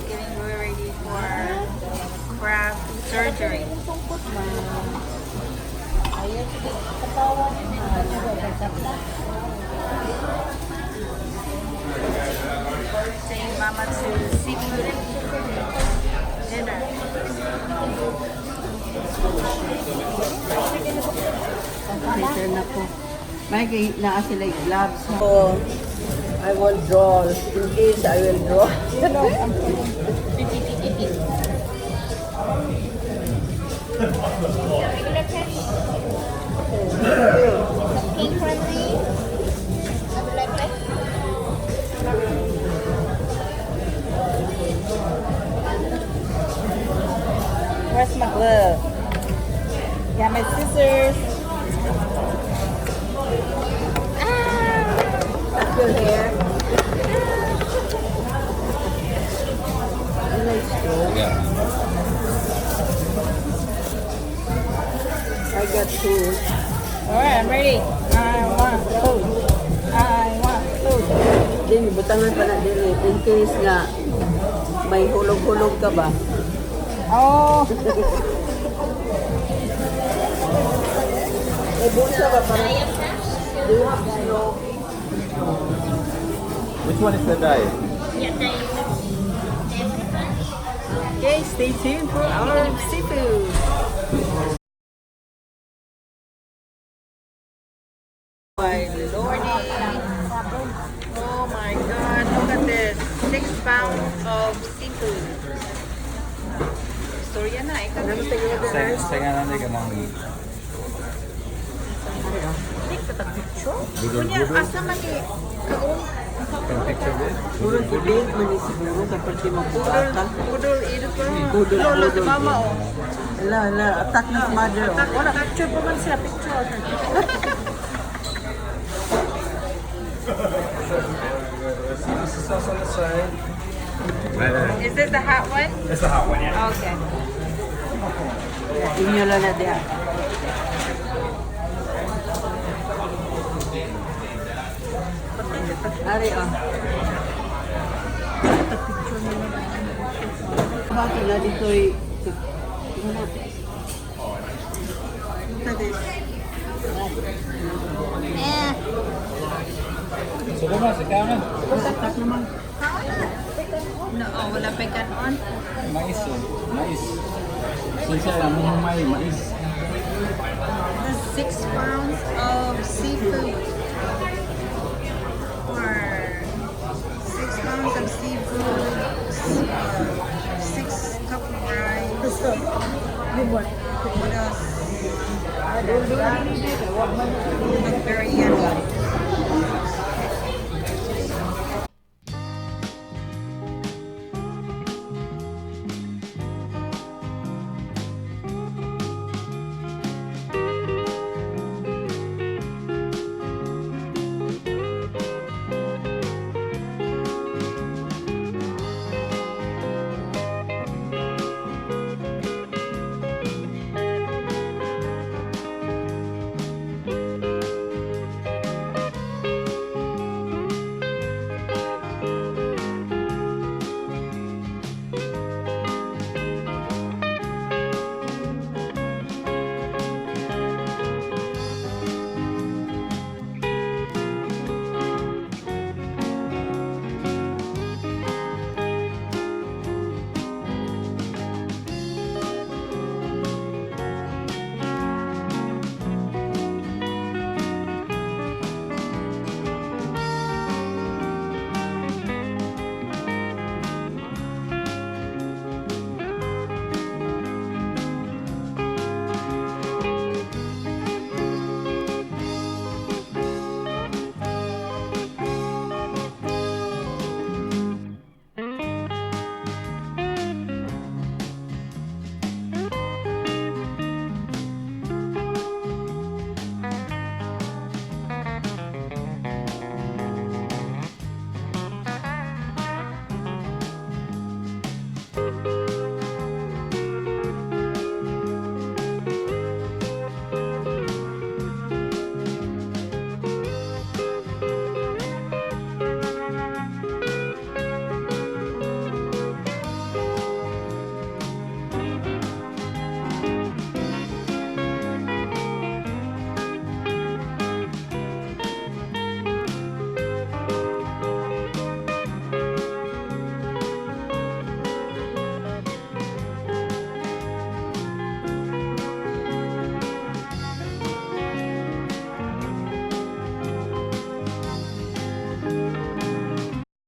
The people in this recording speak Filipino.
getting ready for crab surgery. Saying mama to seafood dinner. Later na po. May naa sila yung gloves. So, I will draw. In case I will draw. Where's my glove? Got my scissors. Cut your hair. Nice too. Yeah. I got two. Alright, I'm ready. I want food. I want food. Din, butangan pa na din eh. In case nga may hulog-hulog ka ba? Oh, Eh, bulsa ba para? Do you have snow? Which one is the diet? okay, stay tuned for our seafood. My lordy. Oh my god, look at this. 6 pounds of seafood. Storya na, ikaw na Saya nga nanay ka nang Kunya, asa man ni kaong picture din. Puro tubig, mani siguro kapag di magpapata. kudol, ito ko. Kudol, Lolo, si kudol. mama, oh. Ala, ala, attack ng mother. Oh. Wala, picture pa man siya, picture. This is also on the side. Is this the hot one? It's the hot one, yeah. Okay. Inyo lang na diya. Ari, oh. Bakit na dito'y... Look at this. So, bumas, ikaw na. Attack naman. No, oh, wala pa on. Mais, oh. Mais. Siya lang mo mais. There's 6 pounds of seafood. Or 6 pounds of seafood. 6 cup of rice. What else? Look very